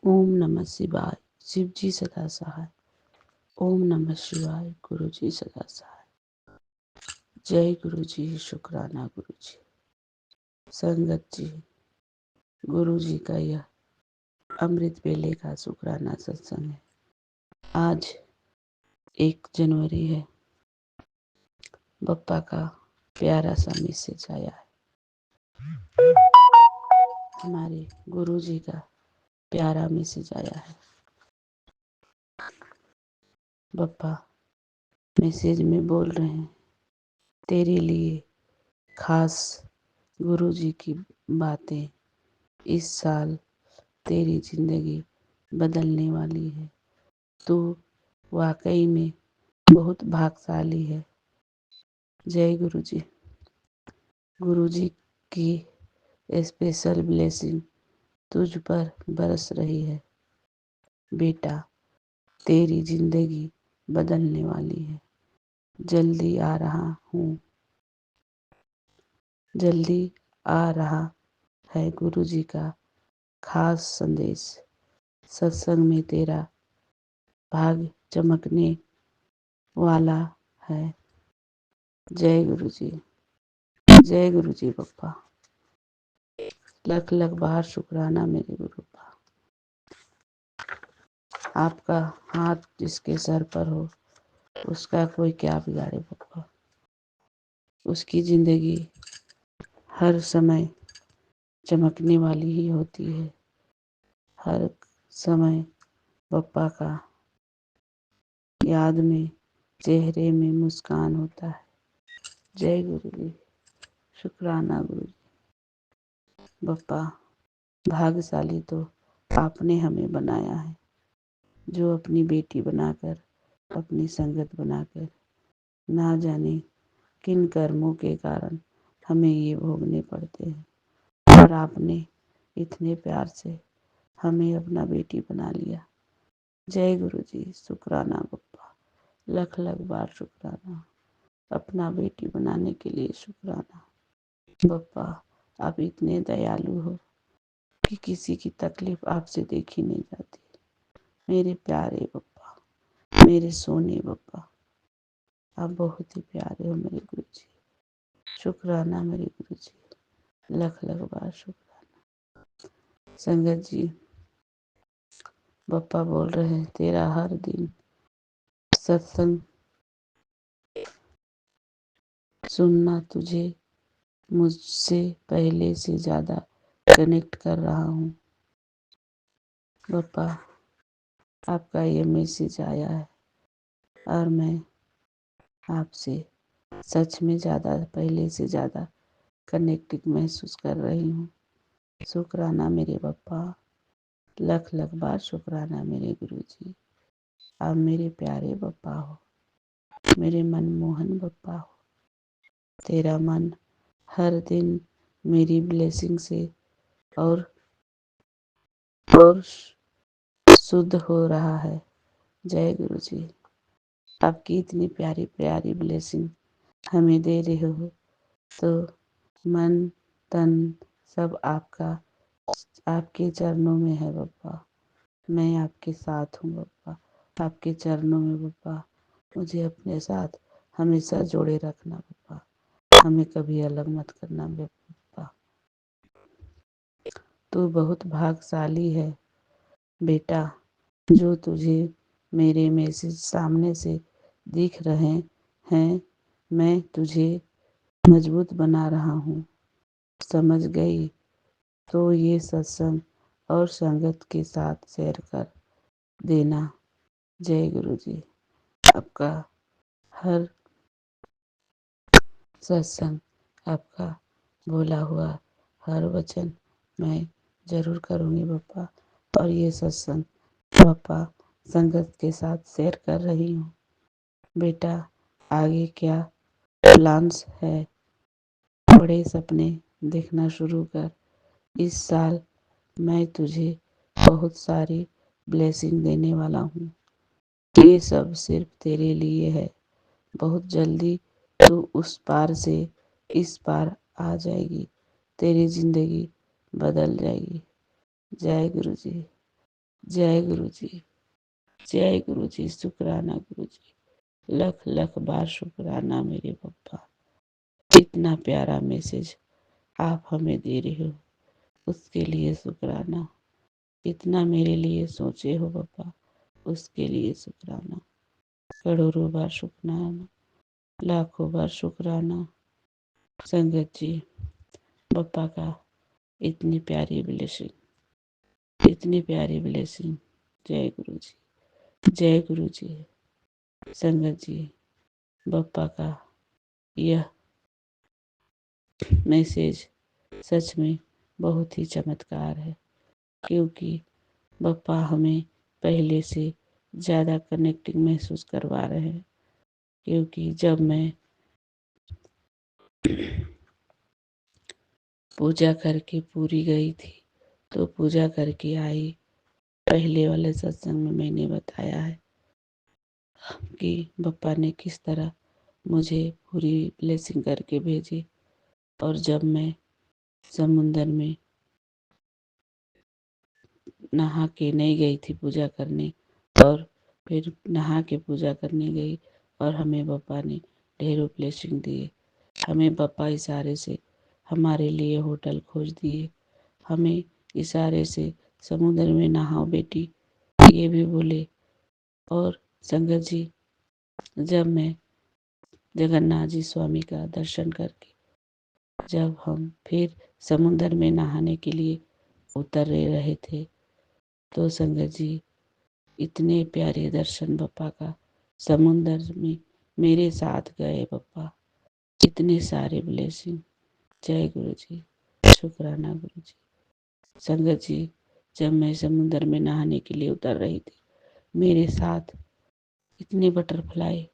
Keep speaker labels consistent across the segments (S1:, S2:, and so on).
S1: ओम नमः शिवाय। शिव जी सदा सहाय। ओम नमः शिवाय। गुरु जी सदा सहाय। जय गुरु जी। शुक्राना गुरु जी। संगत जी, गुरु जी का यह अमृत वेले का शुक्राना सत्संग है। आज 1 जनवरी है। बप्पा का प्यारा सा मैसेज आया है। हमारे गुरु जी का प्यारा मैसेज आया है। बप्पा मैसेज में बोल रहे हैं, तेरे लिए खास गुरु जी की बातें। इस साल तेरी जिंदगी बदलने वाली है। तू वाकई में बहुत भाग्यशाली है। जय गुरु जी। गुरु जी की स्पेशल ब्लेसिंग तुझ पर बरस रही है। बेटा, तेरी जिंदगी बदलने वाली है। जल्दी आ रहा हूँ। जल्दी आ रहा है गुरु जी का खास संदेश। सत्संग में तेरा भाग्य चमकने वाला है। जय गुरु जी। जय गुरु जी बप्पा। लख लख बार शुक्राना मेरे गुरु बप्पा। आपका हाथ जिसके सर पर हो उसका कोई क्या बिगाड़े बप्पा। उसकी जिंदगी हर समय चमकने वाली ही होती है। हर समय बप्पा का याद में चेहरे में मुस्कान होता है। जय गुरु जी। शुक्राना गुरु जी। बप्पा, भाग्यशाली तो आपने हमें बनाया है, जो अपनी बेटी बनाकर, अपनी संगत बनाकर, ना जाने किन कर्मों के कारण हमें ये भोगने पड़ते हैं, और आपने इतने प्यार से हमें अपना बेटी बना लिया। जय गुरु जी। शुक्राना बप्पा। लख लख बार शुक्राना। अपना बेटी बनाने के लिए शुक्राना। बप्पा, आप इतने दयालु हो कि किसी की तकलीफ आपसे देखी नहीं जाती। मेरे प्यारे बप्पा, मेरे सोने बप्पा, आप बहुत ही प्यारे हो मेरे गुरु जी। शुक्राना मेरे गुरु जी। लख लख बार शुक्राना। संगत जी, बप्पा बोल रहे हैं, तेरा हर दिन सत्संग सुनना तुझे मुझसे पहले से ज़्यादा कनेक्ट कर रहा हूँ। बप्पा, आपका ये मैसेज आया है और मैं आपसे सच में ज़्यादा, पहले से ज़्यादा कनेक्टेड महसूस कर रही हूँ। शुक्राना मेरे बप्पा। लख लख बार शुक्राना मेरे गुरु जी। आप मेरे प्यारे बप्पा हो, मेरे मनमोहन बप्पा हो। तेरा मन हर दिन मेरी ब्लेसिंग से और और शुद्ध हो रहा है। जय गुरु जी। आपकी इतनी प्यारी प्यारी ब्लेसिंग हमें दे रहे हो तो मन तन सब आपका, आपके चरणों में है बप्पा। मैं आपके साथ हूँ बप्पा, आपके चरणों में बप्पा। मुझे अपने साथ हमेशा जोड़े रखना बप्पा। हमें कभी अलग मत करना बप्पा। तू बहुत भाग्यशाली है बेटा, जो तुझे मेरे मैसेज सामने से दिख रहे हैं। मैं तुझे मजबूत बना रहा हूँ। समझ गई तो ये सत्संग और संगत के साथ शेयर कर देना। जय गुरु जी। आपका हर सत्संग, आपका बोला हुआ हर वचन मैं जरूर करूँगी बप्पा। और ये सत्संग बप्पा संगत के साथ शेयर कर रही हूँ। बेटा, आगे क्या प्लान्स है? बड़े सपने देखना शुरू कर। इस साल मैं तुझे बहुत सारी ब्लेसिंग देने वाला हूँ। ये सब सिर्फ तेरे लिए है। बहुत जल्दी तू उस पार से इस पार आ जाएगी। तेरी जिंदगी बदल जाएगी। जय गुरु जी। जय गुरु जी, जय गुरु जी, शुक्राना गुरु जी, लख लख बार शुक्राना मेरे पप्पा। इतना प्यारा मैसेज आप हमें दे रहे हो, उसके लिए शुक्राना। इतना मेरे लिए सोचे हो पप्पा, उसके लिए शुक्राना। करोड़ों बार शुक्राना, लाखों बार शुक्राना। संगत जी, पप्पा का इतनी प्यारी ब्लेसिंग, इतनी प्यारी ब्लेसिंग। जय गुरु जी, जय गुरु जी। संगत जी, बप्पा का यह मैसेज सच में बहुत ही चमत्कार है, क्योंकि बप्पा हमें पहले से ज़्यादा कनेक्टिंग महसूस करवा रहे हैं। क्योंकि जब मैं पूजा करके पूरी गई थी, तो पूजा करके आई, पहले वाले सत्संग में मैंने बताया है कि बप्पा ने किस तरह मुझे पूरी ब्लेसिंग करके भेजी। और जब मैं समुंदर में नहा के नहीं गई थी पूजा करने, और फिर नहा के पूजा करने गई, और हमें बप्पा ने ढेरों ब्लेसिंग दिए। हमें बप्पा इशारे से हमारे लिए होटल खोज दिए, हमें इशारे से समुद्र में नहाओ बेटी ये भी बोले। और संगत जी, जब मैं जगन्नाथ जी स्वामी का दर्शन करके जब हम फिर समुद्र में नहाने के लिए उतर रहे थे, तो संगत जी इतने प्यारे दर्शन बप्पा का समुद्र में मेरे साथ गए बप्पा। इतने सारे ब्लेसिंग। जय गुरु जी, शुक्राना गुरु जी। संगत जी, जब मैं समुद्र में नहाने के लिए उतर रही थी, मेरे साथ इतने बटरफ्लाई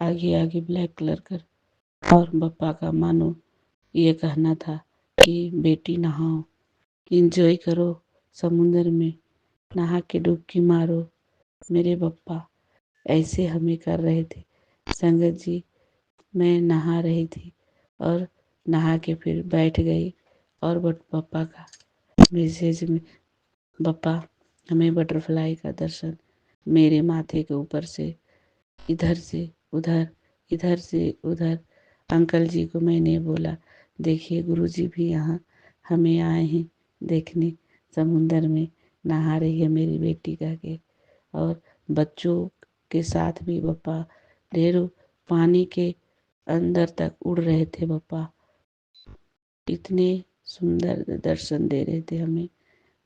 S1: आगे आगे ब्लैक कलर कर, और बप्पा का मानो ये कहना था कि बेटी नहाओ, इंजॉय करो, समुद्र में नहा के डुबकी मारो। मेरे बप्पा ऐसे हमें कर रहे थे। संगत जी, मैं नहा रही थी और नहा के फिर बैठ गई, और बट बप्पा का मैसेज में बप्पा हमें बटरफ्लाई का दर्शन मेरे माथे के ऊपर से इधर से उधर, इधर से उधर। अंकल जी को मैंने बोला, देखिए गुरुजी भी यहाँ हमें आए हैं देखने, समुंदर में नहा रही है मेरी बेटी कह के। और बच्चों के साथ भी बप्पा ढेरों पानी के अंदर तक उड़ रहे थे बप्पा। इतने सुंदर दर्शन दे रहे थे हमें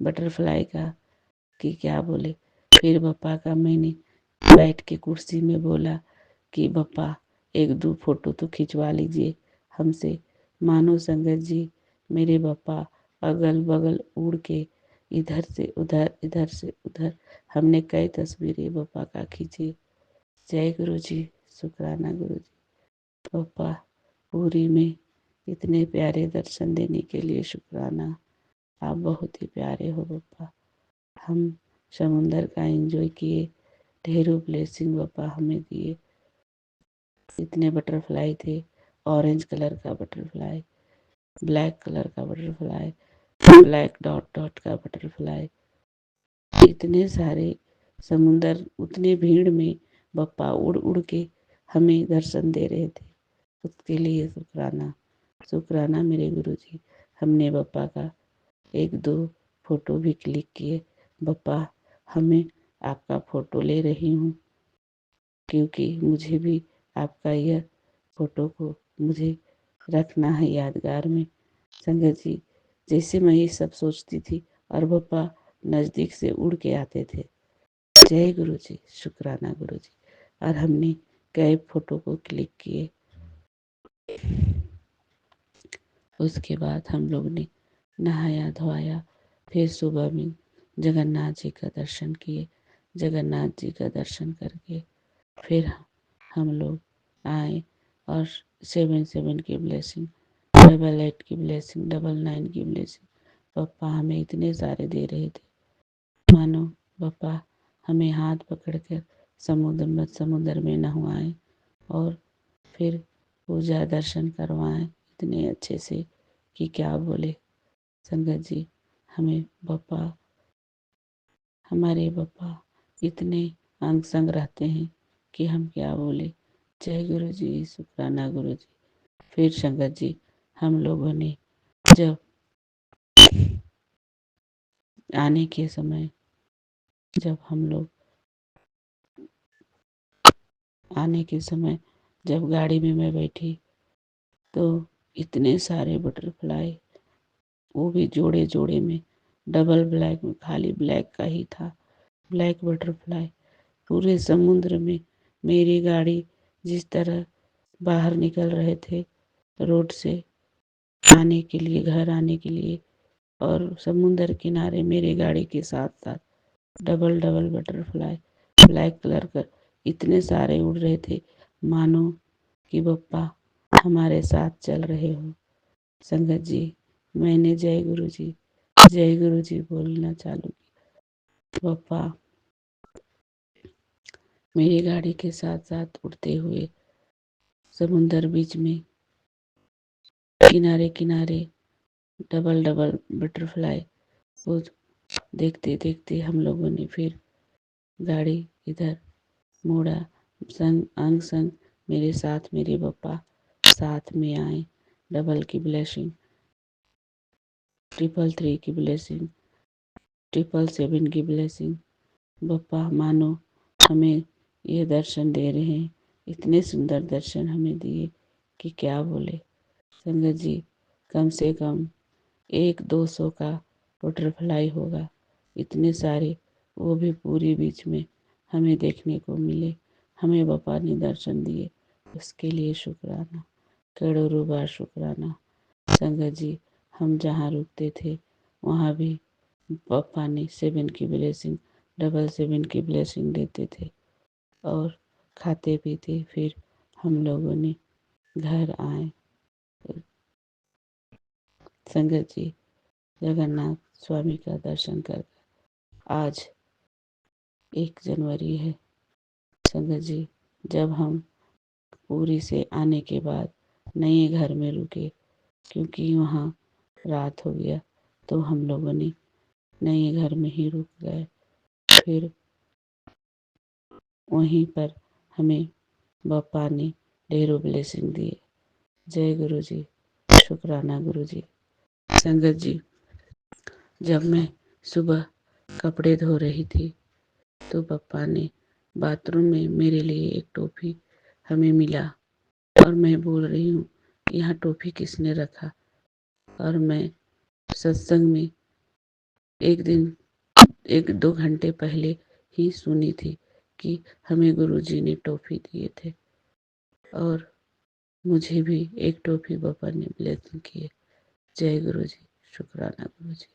S1: बटरफ्लाई का कि क्या बोले। फिर बप्पा का मैंने बैठ के कुर्सी में बोला कि बप्पा एक दो फोटो तो खिंचवा लीजिए हमसे। मानो संगत जी, मेरे बप्पा अगल बगल उड़ के इधर से उधर, इधर से उधर, हमने कई तस्वीरें बप्पा का खींची। जय गुरु जी, शुक्राना गुरु जी। बप्पा पूरी में इतने प्यारे दर्शन देने के लिए शुक्राना। आप बहुत ही प्यारे हो बप्पा। हम समुंदर का एंजॉय किए, ढेरों ब्लेसिंग बप्पा हमें दिए। इतने बटरफ्लाई थे, ऑरेंज कलर का बटरफ्लाई, ब्लैक कलर का बटरफ्लाई, ब्लैक डॉट डॉट का बटरफ्लाई। इतने सारे समुंदर, उतने भीड़ में बप्पा उड़ उड़ के हमें दर्शन दे रहे थे। उसके लिए शुक्राना, शुक्राना मेरे गुरु जी। हमने बप्पा का एक दो फोटो भी क्लिक किए। बप्पा हमें आपका फोटो ले रही हूँ, क्योंकि मुझे भी आपका यह फोटो को मुझे रखना है यादगार में। संगत जी, जैसे मैं ये सब सोचती थी और बप्पा नज़दीक से उड़ के आते थे। जय गुरु जी, शुक्राना गुरु जी। और हमने कई फोटो को क्लिक किए। उसके बाद हम लोग ने नहाया धोया, फिर सुबह में जगन्नाथ जी का दर्शन किए। जगन्नाथ जी का दर्शन करके फिर हम लोग आए, और 7 की ब्लेसिंग, 888 की ब्लेसिंग, 99 की ब्लेसिंग पप्पा हमें इतने सारे दे रहे थे। मानो पप्पा हमें हाथ पकड़कर समुद्र में नहवाएं, और फिर पूजा दर्शन करवाएं इतने अच्छे से कि क्या बोले। संगत जी, हमें पप्पा हमारे पापा इतने अंग संग रहते हैं कि हम क्या बोले। जय गुरु जी, शुक्राना गुरु जी। फिर संगत जी, हम लोगों ने जब आने के समय जब हम लोग आने के समय जब गाड़ी में मैं बैठी तो इतने सारे बटरफ्लाई, वो भी जोड़े जोड़े में, डबल ब्लैक में, खाली ब्लैक का ही था, ब्लैक बटरफ्लाई पूरे समुद्र में। मेरी गाड़ी जिस तरह बाहर निकल रहे थे रोड से आने के लिए, घर आने के लिए, और समुद्र किनारे मेरे गाड़ी के साथ साथ double double butterfly black colour का इतने सारे उड़ रहे थे, मानो कि बप्पा हमारे साथ चल रहे हो। संगत जी, मैंने जय गुरु जी बोलना चालू किया। बप्पा मेरी गाड़ी के साथ साथ उड़ते हुए समुंदर बीच में किनारे किनारे डबल डबल बटरफ्लाई को देखते देखते हम लोगों ने फिर गाड़ी इधर मोड़ा। संग अंग संग मेरे साथ मेरे पप्पा साथ में आए। डबल की ब्लेसिंग, 333 की ब्लेसिंग, 777 की ब्लेसिंग। बप्पा मानो हमें ये दर्शन दे रहे हैं, इतने सुंदर दर्शन हमें दिए कि क्या बोले। संगत जी, कम से कम 100-200 का बटरफ्लाई होगा, इतने सारे, वो भी पूरी बीच में हमें देखने को मिले। हमें बप्पा ने दर्शन दिए, उसके लिए शुक्राना, करोड़ों बार शुक्राना। संगत जी, हम जहाँ रुकते थे वहाँ भी पप्पा ने 7 की ब्लेसिंग, 777 की ब्लेसिंग देते थे और खाते पीते फिर हम लोगों ने घर आए। संगत जी, जगन्नाथ स्वामी का दर्शन कर आज 1 जनवरी है। संगत जी, जब हम पूरी से आने के बाद नए घर में रुके, क्योंकि वहाँ रात हो गया, तो हम लोगों ने नए घर में ही रुक गए। फिर वहीं पर हमें बप्पा ने ढेरों ब्लेसिंग दिए। जय गुरु जी, शुक्राना गुरु जी। संगत जी, जब मैं सुबह कपड़े धो रही थी तो पप्पा ने बाथरूम में मेरे लिए एक टोपी हमें मिला और मैं बोल रही हूँ, यहाँ टोपी किसने रखा। और मैं सत्संग में एक दिन 1-2 घंटे पहले ही सुनी थी कि हमें गुरुजी ने टोपी दिए थे और मुझे भी एक टोपी पापा ने ब्लेसिंग किए। जय गुरु जी, शुक्राना गुरु जी।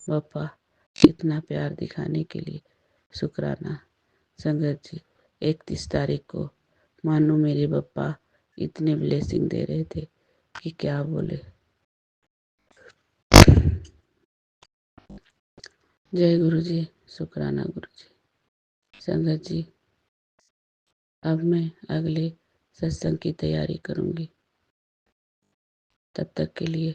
S1: पापा इतना प्यार दिखाने के लिए शुक्राना। संगत जी, 31 तारीख को मानो मेरे पप्पा इतने ब्लेसिंग दे रहे थे कि क्या बोले। जय गुरु जी, शुक्राना गुरु जी। संगत जी, अब मैं अगले सत्संग की तैयारी करूंगी। तब तक के लिए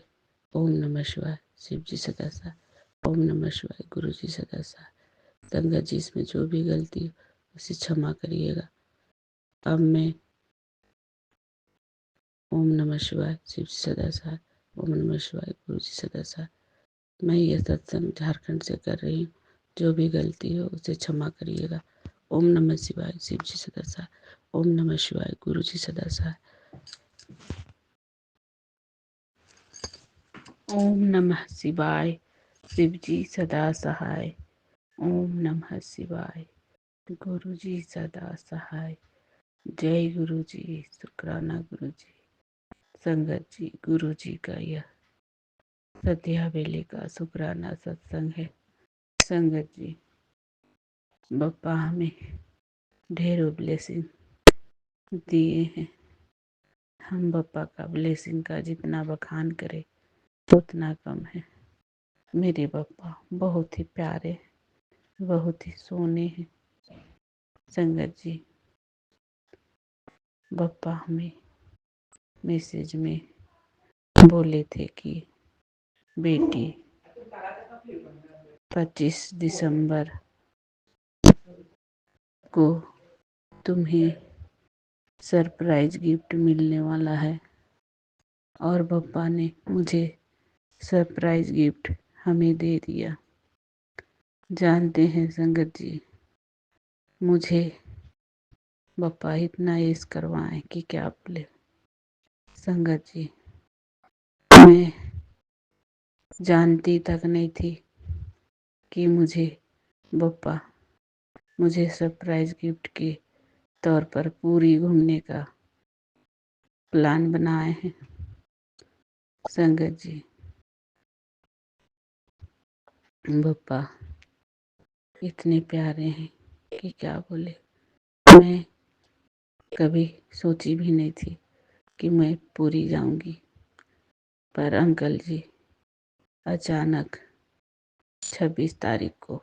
S1: ओम नमः शिवाय, शिव जी सदा साथ। ओम नमः शिवाय, गुरु जी सदा साथ। संगत जी, इसमें जो भी गलती हो उसे क्षमा करिएगा। अब मैं ओम नमः शिवाय, शिव जी सदा साथ। ओम नमः शिवाय, गुरु जी सदा साथ। मैं ये सत्संग झारखंड से कर रही हूँ, जो भी गलती हो उसे क्षमा करिएगा। ओम नमः शिवाय, शिव जी सदा साथ। ओम नमः शिवाय, गुरु जी सदा साथ। ओम नमः शिवाय, शिव जी सदा सहाय। ओम नमः शिवाय, गुरु जी सदा सहाय। जय गुरु जी, शुक्राना गुरु जी। संगत जी, गुरु जी का यह सत्या बेले का शुक्राना सत्संग है। संगत जी, बप्पा हमें ढेरों ब्लेसिंग दिए हैं। हम बप्पा का ब्लेसिंग का जितना बखान करें उतना कम है। मेरे बप्पा बहुत ही प्यारे, बहुत ही सोने हैं। संगत जी, बप्पा हमें मैसेज में बोले थे कि बेटी 25 दिसंबर को तुम्हें सरप्राइज गिफ्ट मिलने वाला है। और पापा ने मुझे सरप्राइज गिफ्ट हमें दे दिया। जानते हैं संगत जी, मुझे पापा इतना ऐश करवाएं कि क्या बोले। संगत जी, मैं जानती तक नहीं थी कि मुझे सरप्राइज गिफ्ट के तौर पर पूरी घूमने का प्लान बनाए हैं। संगत जी, पापा इतने प्यारे हैं कि क्या बोले। मैं कभी सोची भी नहीं थी कि मैं पूरी जाऊंगी, पर अंकल जी अचानक 26 तारीख को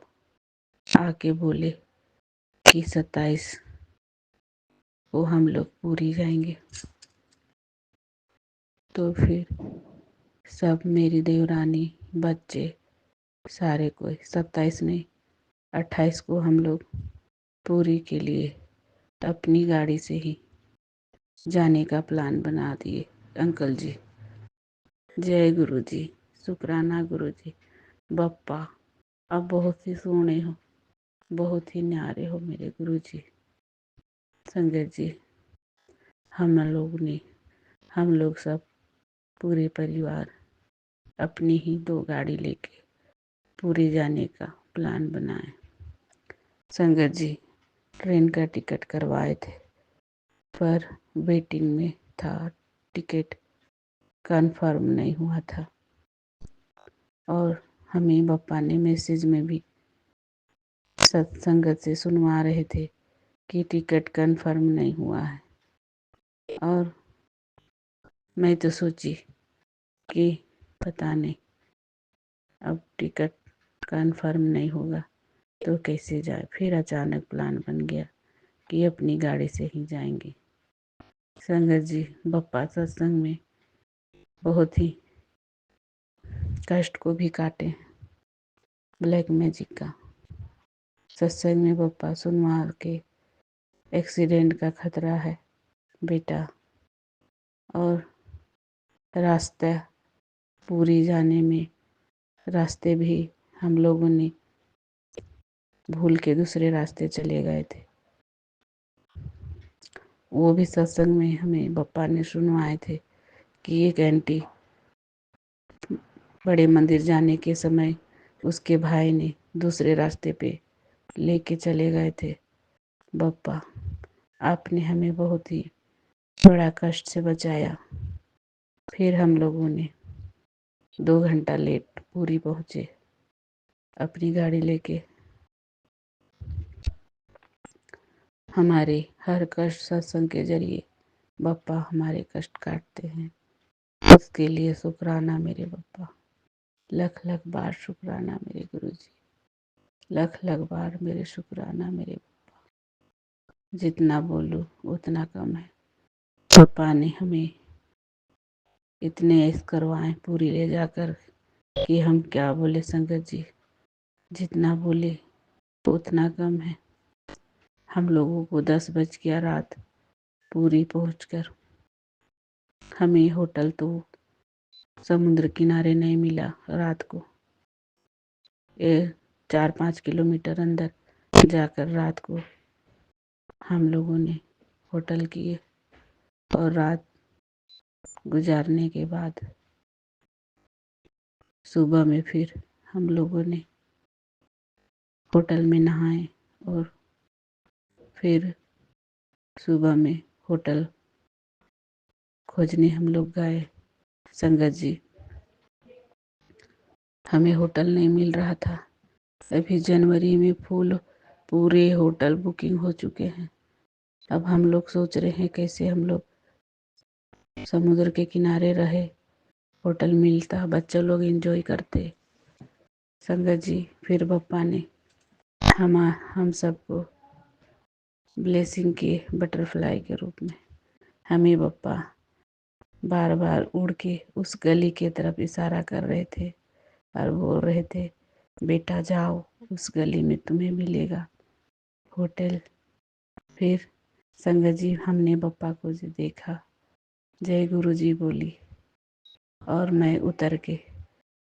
S1: आके बोले कि 27 को हम लोग पूरी जाएंगे। तो फिर सब, मेरी देवरानी, बच्चे, सारे कोई 27 नहीं 28 को हम लोग पूरी के लिए अपनी गाड़ी से ही जाने का प्लान बना दिए। अंकल जी, जय गुरु जी, शुक्राना गुरु जी। बप्पा अब बहुत ही सोहने हो, बहुत ही न्यारे हो मेरे गुरु जी। संगत जी, हम लोग सब पूरे परिवार अपनी ही 2 गाड़ी लेके पूरी जाने का प्लान बनाए। संगत जी, ट्रेन का टिकट करवाए थे, पर वेटिंग में था, टिकट कंफर्म नहीं हुआ था। और हमें पापा ने मैसेज में भी सत्संगत से सुनवा रहे थे कि टिकट कंफर्म नहीं हुआ है। और मैं तो सोची कि पता नहीं, अब टिकट कंफर्म नहीं होगा तो कैसे जाए। फिर अचानक प्लान बन गया कि अपनी गाड़ी से ही जाएंगे। संगत जी, बप्पा सत्संग में बहुत ही कष्ट को भी काटे। ब्लैक मैजिक का सत्संग में बप्पा सुनवा के एक्सीडेंट का खतरा है बेटा, और रास्ता पूरी जाने में रास्ते भी हम लोगों ने भूल के दूसरे रास्ते चले गए थे। वो भी सत्संग में हमें बप्पा ने सुनवाए थे कि एक आंटी बड़े मंदिर जाने के समय उसके भाई ने दूसरे रास्ते पे लेके चले गए थे। बप्पा, आपने हमें बहुत ही बड़ा कष्ट से बचाया। फिर हम लोगों ने 2 घंटा लेट पूरी पहुँचे अपनी गाड़ी लेके। हमारे हर कष्ट सत्संग के जरिए बप्पा हमारे कष्ट काटते हैं। उसके लिए शुक्राना मेरे बप्पा, लख लख बार शुक्राना मेरे गुरुजी, लख लख बार मेरे शुक्राना मेरे बप्पा। जितना बोलूं उतना कम है। पापा ने हमें इतने ऐश करवाए पूरी ले जाकर कि हम क्या बोले संगत जी, जितना बोले उतना कम है। हम लोगों को 10 बज गया रात पूरी पहुंचकर। हमें होटल तो समुद्र किनारे नहीं मिला रात को। 4-5 किलोमीटर अंदर जाकर रात को हम लोगों ने होटल किए, और रात गुजारने के बाद सुबह में फिर हम लोगों ने होटल में नहाए, और फिर सुबह में होटल खोजने हम लोग गए। संगत जी, हमें होटल नहीं मिल रहा था। अभी जनवरी में पूरे होटल बुकिंग हो चुके हैं। अब हम लोग सोच रहे हैं कैसे हम लोग समुद्र के किनारे रहे, होटल मिलता, बच्चे लोग एंजॉय करते। संगत जी, फिर बप्पा ने हम सबको ब्लेसिंग के बटरफ्लाई के रूप में हमें बप्पा बार बार उड़ के उस गली के तरफ इशारा कर रहे थे और बोल रहे थे, बेटा जाओ, उस गली में तुम्हें मिलेगा होटल, फिर संगत जी हमने बप्पा को जी देखा, जय गुरु जी बोली, और मैं उतर के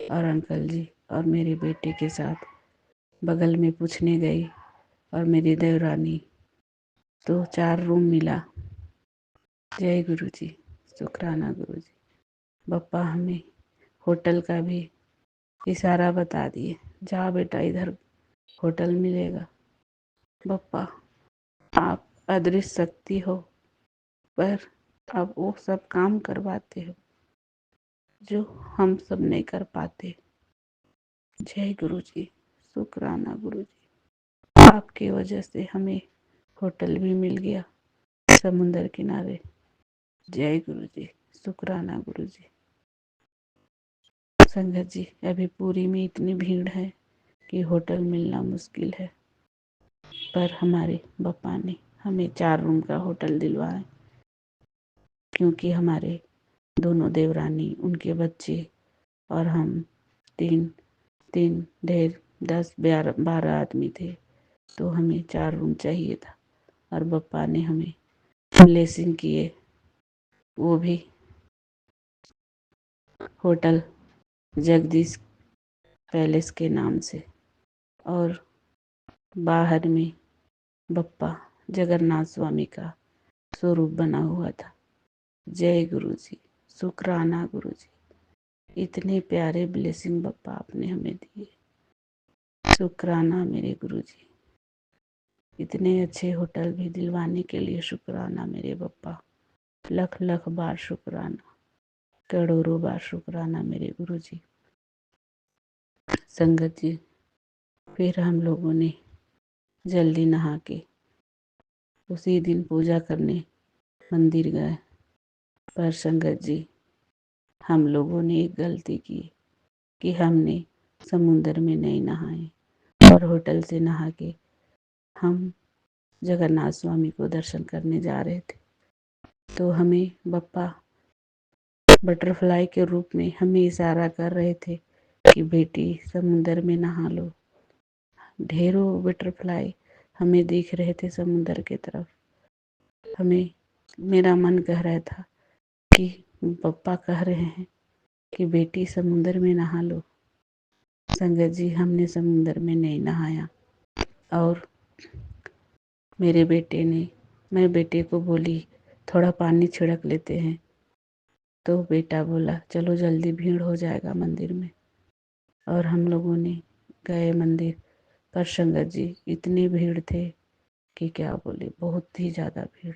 S1: और अंकल जी और मेरे बेटे के साथ बगल में पूछने गई, और मेरी देवरानी, तो 4 रूम मिला। जय गुरु जी, शुक्राना गुरु जी। बप्पा हमें होटल का भी इशारा बता दिए, जा बेटा इधर होटल मिलेगा। बप्पा आप अदृश्य शक्ति हो, पर आप वो सब काम करवाते हो जो हम सब नहीं कर पाते। जय गुरु जी, शुक्राना गुरु जी। आपकी वजह से हमें होटल भी मिल गया समुंदर किनारे। जय गुरु जी, शुक्राना गुरु जी। संगत जी अभी पूरी में इतनी भीड़ है कि होटल मिलना मुश्किल है, पर हमारे बप्पा ने हमें 4 रूम का होटल दिलवाया, क्योंकि हमारे दोनों देवरानी, उनके बच्चे और हम तीन तीन ढेर 10-12 आदमी थे, तो हमें 4 रूम चाहिए था। और बप्पा ने हमें ब्लेसिंग किए, वो भी होटल जगदीश पैलेस के नाम से, और बाहर में बप्पा जगन्नाथ स्वामी का स्वरूप बना हुआ था। जय गुरु जी, शुक्राना गुरु जी। इतने प्यारे ब्लेसिंग बप्पा आपने हमें दिए, शुक्राना मेरे गुरु जी। इतने अच्छे होटल भी दिलवाने के लिए शुक्राना मेरे बप्पा, लख लख बार शुक्राना, करोड़ों बार शुक्राना मेरे गुरु जी। संगत जी फिर हम लोगों ने जल्दी नहा के उसी दिन पूजा करने मंदिर गए, पर संगत जी हम लोगों ने एक गलती की कि हमने समुंदर में नहीं नहाए, और होटल से नहा के हम जगन्नाथ स्वामी को दर्शन करने जा रहे थे। तो हमें बप्पा बटरफ्लाई के रूप में हमें इशारा कर रहे थे कि बेटी समुंदर में नहा लो। ढेरों बटरफ्लाई हमें दिख रहे थे समुंदर की तरफ। हमें, मेरा मन कह रहा था कि पप्पा कह रहे हैं कि बेटी समुंदर में नहा लो। संगत जी हमने समुंदर में नहीं नहाया, और मेरे बेटे ने, मैं बेटे को बोली थोड़ा पानी छिड़क लेते हैं, तो बेटा बोला चलो जल्दी भीड़ हो जाएगा मंदिर में। और हम लोगों ने गए मंदिर, पर संगत जी इतनी भीड़ थे कि क्या बोले, बहुत ही ज़्यादा भीड़।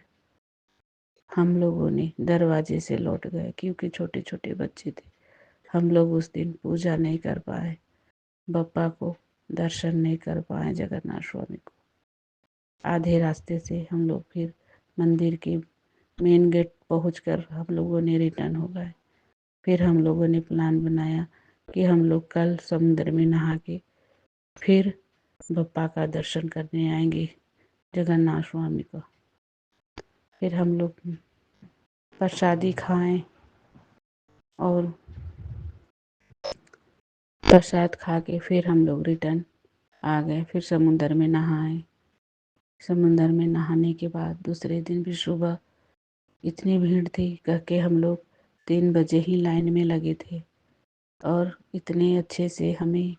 S1: हम लोगों ने दरवाजे से लौट गए, क्योंकि छोटे छोटे बच्चे थे। हम लोग उस दिन पूजा नहीं कर पाए, बप्पा को दर्शन नहीं कर पाए, जगन्नाथ स्वामी को। आधे रास्ते से हम लोग फिर मंदिर के मेन गेट पहुंचकर हम लोगों ने रिटर्न हो गए। फिर हम लोगों ने प्लान बनाया कि हम लोग कल समुद्र में नहा के फिर बप्पा का दर्शन करने आएंगे, जगन्नाथ स्वामी को। फिर हम लोग प्रसादी खाएं, और प्रसाद खा के फिर हम लोग रिटर्न आ गए। फिर समुंदर में नहाए। समुंदर में नहाने के बाद दूसरे दिन भी सुबह इतनी भीड़ थी, कह के हम लोग 3 बजे ही लाइन में लगे थे। और इतने अच्छे से हमें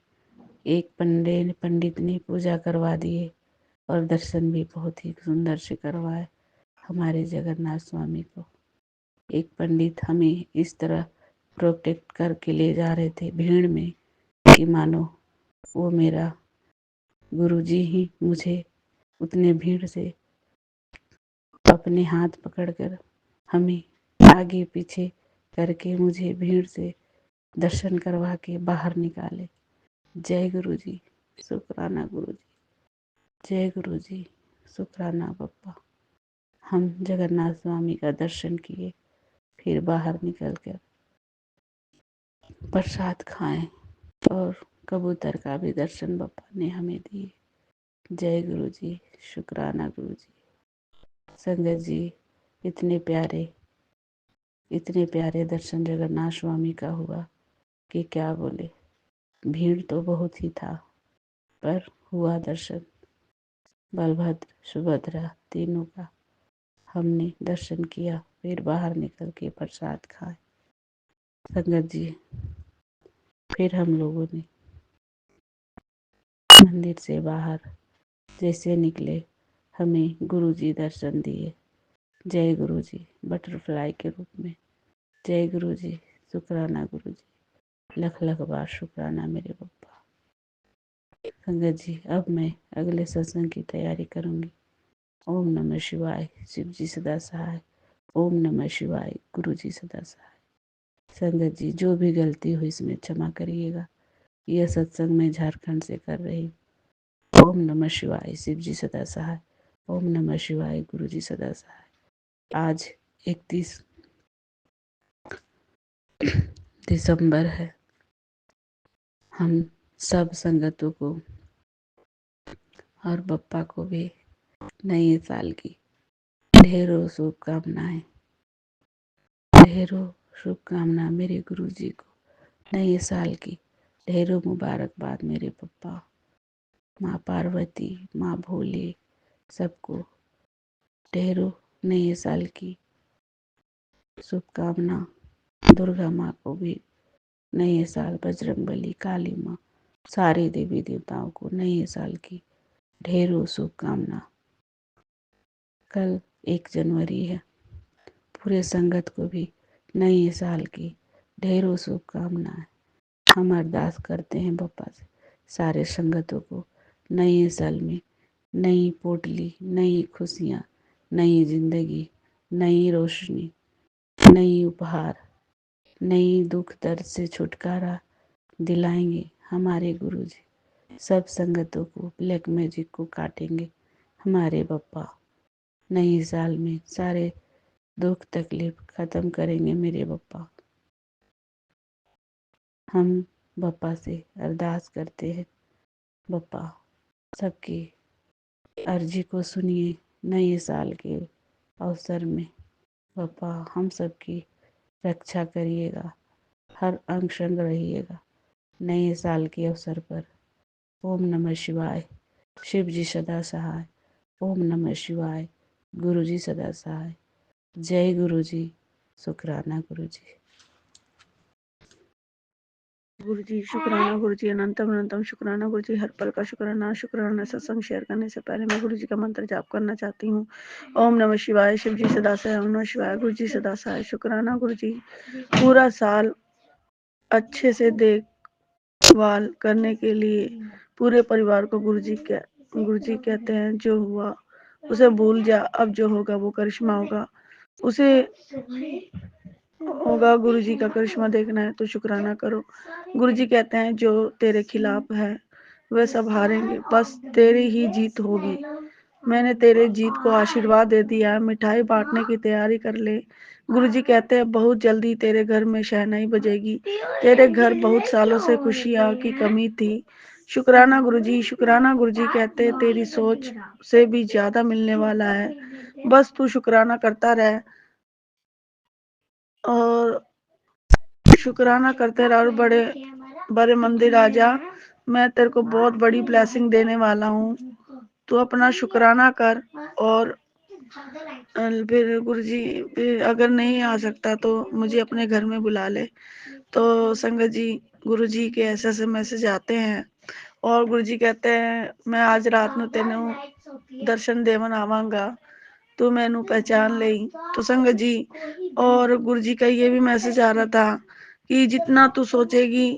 S1: एक पंडित ने पूजा करवा दिए, और दर्शन भी बहुत ही सुंदर से करवाए हमारे जगन्नाथ स्वामी को। एक पंडित हमें इस तरह प्रोटेक्ट करके ले जा रहे थे भीड़ में, कि मानो वो मेरा गुरुजी ही मुझे उतने भीड़ से अपने हाथ पकड़कर हमें आगे पीछे करके मुझे भीड़ से दर्शन करवा के बाहर निकाले। जय गुरु जी, शुक्राना गुरु जी। जय गुरु जी, शुक्राना बप्पा। हम जगन्नाथ स्वामी का दर्शन किए, फिर बाहर निकल कर प्रसाद खाएं, और कबूतर का भी दर्शन बप्पा ने हमें दिए। जय गुरु जी, शुक्राना गुरु जी। संगत जी इतने प्यारे दर्शन जगन्नाथ स्वामी का हुआ कि क्या बोले। भीड़ तो बहुत ही था, पर हुआ दर्शन। बलभद्र सुभद्रा तीनों का हमने दर्शन किया। फिर बाहर निकल के प्रसाद खाए। संगत जी, फिर हम लोगों ने मंदिर से बाहर जैसे निकले, हमें गुरु जी दर्शन दिए। जय गुरु जी बटरफ्लाई के रूप में। जय गुरु जी, शुक्राना गुरु जी, लख लख बार शुक्राना मेरे पप्पा। संगत जी, अब मैं अगले सत्संग की तैयारी करूंगी। ओम नमः शिवाय, शिव जी सदा सहाय। ओम नमः शिवाय, गुरु जी सदा सहाय। संगत जी, जो भी गलती हुई इसमें क्षमा करिएगा। यह सत्संग मैं झारखंड से कर रही हूँ। ओम नमः शिवाय, शिव जी सदा सहाय। ओम नमः शिवाय, गुरु जी सदा सहाय। आज 31 दिसंबर है। हम सब संगतों को और बप्पा को भी नए साल की ढेरों शुभकामनाएं। ढेरों शुभकामना मेरे गुरु जी को नए साल की ढेरों मुबारकबाद। मेरे पप्पा, माँ पार्वती, माँ भोले, सबको ढेरों नए साल की शुभकामना। दुर्गा माँ को भी नए साल, बजरंगबली, काली माँ, सारे देवी देवताओं को नए साल की ढेरों शुभकामना। कल 1 जनवरी है। पूरे संगत को भी नए साल की ढेरों शुभकामनाएं। हम अरदास करते हैं बप्पा से सारे संगतों को नए साल में नई पोटली, नई खुशियाँ, नई जिंदगी, नई रोशनी, नई उपहार, नई दुख दर्द से छुटकारा दिलाएंगे हमारे गुरुजी। सब संगतों को ब्लैक मैजिक को काटेंगे हमारे बप्पा। नए साल में सारे दुख तकलीफ खत्म करेंगे मेरे बप्पा। हम बप्पा से अरदास करते हैं, बप्पा सबकी अर्जी को सुनिए। नए साल के अवसर में बप्पा हम सबकी रक्षा करिएगा, हर अंग संग रहिएगा नए साल के अवसर पर। ओम नमः शिवाय, शिव जी सदा सहाय। ओम नमः शिवाय, गुरु जी सदा सहाय। जय गुरु जी, शुक्राना गुरु जी।
S2: गुरु जी शुक्राना, गुरु जी अनंतम अनंतम शुक्राना, गुरु जी हर पल का शुक्राना। शुक्राना सत्संग शेयर करने से पहले मैं गुरु जी का मंत्र जाप करना चाहती हूँ। ओम नमः शिवाय, शिव जी सदा सहाय। ओम नमः शिवाय, गुरु जी सदा सहाय। शुक्राना गुरु जी, पूरा साल अच्छे से देखभाल करने के लिए पूरे परिवार को गुरु जी कहते हैं जो हुआ उसे भूल जा, अब जो होगा वो करिश्मा होगा। उसे होगा गुरु जी का करिश्मा देखना है तो शुक्राना करो। गुरु जी कहते हैं जो तेरे खिलाफ है वे सब हारेंगे, बस तेरी ही जीत होगी। मैंने तेरे जीत को आशीर्वाद दे दिया, मिठाई बांटने की तैयारी कर ले। गुरु जी कहते हैं बहुत जल्दी तेरे घर में शहनाई बजेगी। तेरे घर बहुत सालों से खुशियाँ की कमी थी। शुक्राना गुरु जी, शुक्राना गुरु जी कहते हैं तेरी सोच से भी ज्यादा मिलने वाला है, बस तू शुक्राना करता रह और शुक्राना करते रहो। बड़े बड़े मंदिर आ जा, मैं तेरे को बहुत बड़ी ब्लेसिंग देने वाला हूँ। तू अपना शुक्राना कर। और फिर गुरुजी अगर नहीं आ सकता तो मुझे अपने घर में बुला ले। तो संगत जी, गुरुजी के ऐसे ऐसे मैसेज आते हैं और गुरुजी कहते हैं मैं आज रात में तेनू दर्शन देवन आवांगा, तू मैनू पहचान ले। तो संगत जी, और गुरुजी का ये भी मैसेज आ रहा था कि जितना तू सोचेगी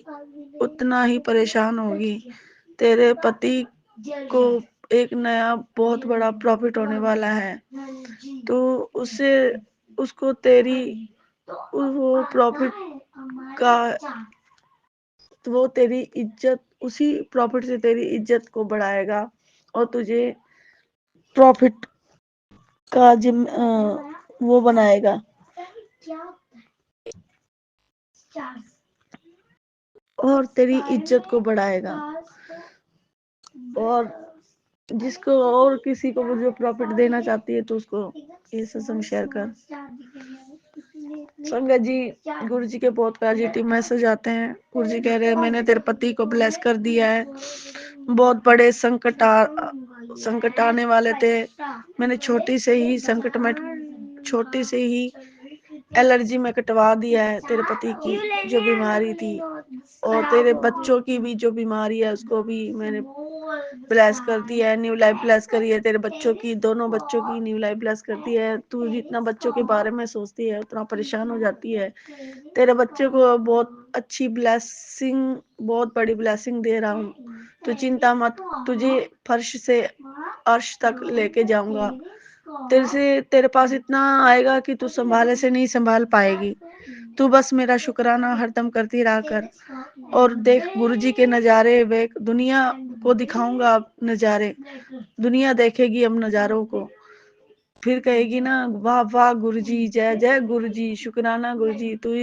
S2: उतना ही परेशान होगी। तेरे पति को एक नया बहुत बड़ा प्रॉफिट होने वाला है, तो उससे उसको तेरी वो प्रॉफिट का वो तेरी इज्जत, उसी प्रॉफिट से तेरी इज्जत को बढ़ाएगा और तुझे प्रॉफिट का वो बनाएगा और तेरी इज्जत को बढ़ाएगा। और जिसको और किसी को जो प्रॉफिट देना चाहती है तो उसको ये सत्संग शेयर कर। संगत जी, गुरु जी के बहुत पॉजिटिव मैसेज आते हैं। गुरु जी कह रहे हैं मैंने तेरे पति को ब्लेस कर दिया है। बहुत बड़े संकट आने वाले थे। मैंने छोटी से ही एलर्जी में कटवा दिया है तेरे पति की जो बीमारी थी, और तेरे बच्चों की भी जो बीमारी है उसको भी मैंने ब्लेस कर दिया है, न्यू लाइफ ब्लेस करी है। तेरे बच्चों की, दोनों बच्चों की न्यू लाइफ ब्लेस कर दी है। तू जितना बच्चों के बारे में सोचती है उतना परेशान हो जाती है। तेरे बच्चे को बहुत अच्छी ब्लेसिंग, बहुत बड़ी ब्लेसिंग दे रहा हूँ। तू चिंता मत, तुझे फर्श से अर्श तक लेके जाऊंगा। तेरे पास इतना आएगा कि तू संभाले से नहीं संभाल पाएगी। तू बस मेरा शुक्राना हरदम करती रहा कर। और देख गुरुजी के नजारे, वे दुनिया को दिखाऊंगा अब नजारे, दुनिया देखेगी अब नजारों को, फिर कहेगी ना वाह वाह गुरुजी, जय जय गुरुजी, शुक्राना गुरुजी। तू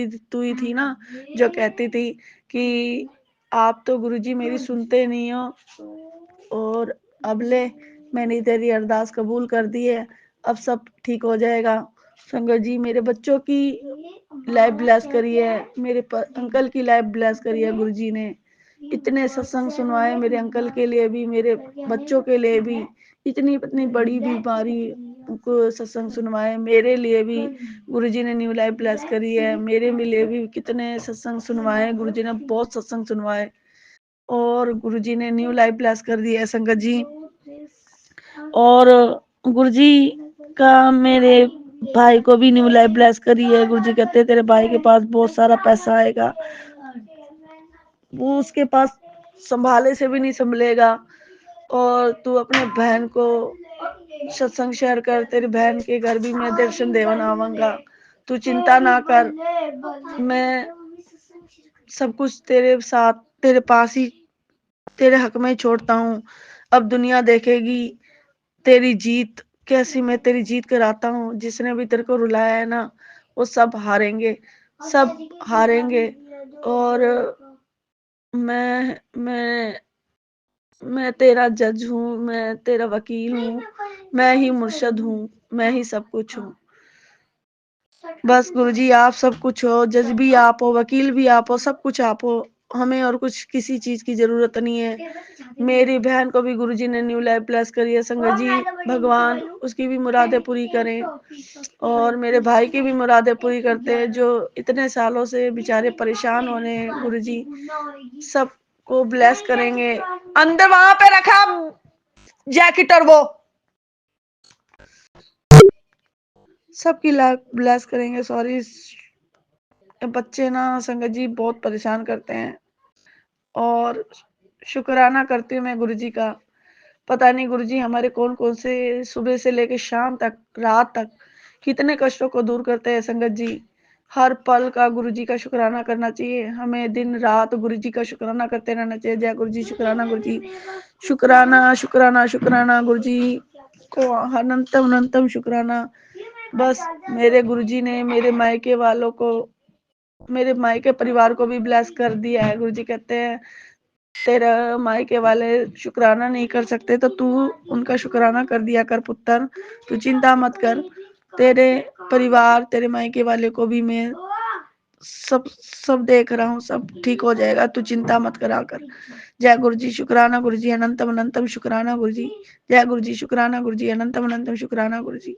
S2: ही थी ना जो कहती थी कि आप तो गुरुजी मेरी सुनते नहीं हो, और अब ले मैंने तेरी अरदास कबूल कर दी है, अब सब ठीक हो जाएगा। संगत जी, मेरे बच्चों की लाइफ ब्लेस करी है, मेरे अंकल की लाइफ ब्लेस करी है गुरुजी ने। इतने सत्संग सुनवाए मेरे अंकल के लिए भी, मेरे बच्चों के लिए भी। इतनी बड़ी बीमारी को सत्संग सुनवाए, मेरे लिए भी गुरुजी ने न्यू लाइफ ब्लेस करी है। मेरे लिए भी कितने सत्संग सुनवाए, गुरुजी ने बहुत सत्संग सुनवाए और गुरुजी ने न्यू लाइफ ब्लेस कर दी है संगत जी। और गुरुजी का मेरे भाई को भी न्यू लाइफ ब्लेस करी है। गुरुजी कहते हैं तेरे भाई के पास बहुत सारा पैसा आएगा, वो उसके पास संभाले से भी नहीं संभलेगा। और तू अपने बहन को सत्संग शेयर कर, तेरी बहन के घर भी मैं दर्शन देवन आवांगा। तू चिंता ना कर, मैं सब कुछ तेरे साथ, तेरे पास ही, तेरे हक में छोड़ता हूँ। अब दुनिया देखेगी तेरी जीत कैसी मैं तेरी जीत कराता हूँ। जिसने भी तेरे को रुलाया है ना, वो सब हारेंगे, सब हारेंगे। और मैं तेरा जज हूँ, मैं तेरा वकील हूँ, मैं ही मुर्शद हूँ, मैं ही सब कुछ हूँ। बस गुरुजी आप सब कुछ हो, जज भी आप हो, वकील भी आप हो, सब कुछ आप हो। हमें और कुछ किसी चीज की जरूरत नहीं है। मेरी बहन को भी गुरुजी ने न्यू लाइफ ब्लेस करी है संगत जी। भगवान उसकी भी मुरादें पूरी करें और मेरे भाई की भी मुरादें पूरी करते हैं, जो इतने सालों से बेचारे परेशान होने हैं। गुरुजी सबको ब्लेस करेंगे। अंदर वहां पे रखा जैकेट और वो सबकी लाइफ ब्लेस करेंगे। सॉरी, बच्चे ना संगत जी बहुत परेशान करते हैं। और शुक्राना करती हूँ मैं गुरुजी का। पता नहीं गुरुजी हमारे कौन कौन से सुबह से लेकर शाम तक, रात तक कितने कष्टों को दूर करते हैं संगत जी। हर पल का गुरुजी का शुक्राना करना चाहिए हमें, दिन रात गुरुजी का शुक्राना करते रहना चाहिए। जय गुरुजी, शुक्राना गुरुजी, शुक्राना शुक्राना शुक्राना गुरुजी को अनंतम अनंतम शुक्राना। बस मेरे गुरुजी ने मेरे मायके वालों को, मेरे मायके परिवार को भी ब्लेस कर दिया है। गुरुजी कहते हैं तेरा मायके वाले शुक्राना नहीं कर सकते तो तू उनका शुक्राना कर दिया कर पुत्र, तू चिंता मत कर। तेरे परिवार, तेरे मायके वाले को भी मैं सब देख रहा हूँ, सब ठीक हो जाएगा, तू चिंता मत करा कर। जय गुरु जी, शुक्राना गुरु जी, अनंतम अनंतम शुक्राना गुरु जी। जय गुरु जी, शुक्राना गुरु जी, अनंतम अनंतम शुक्राना गुरु जी।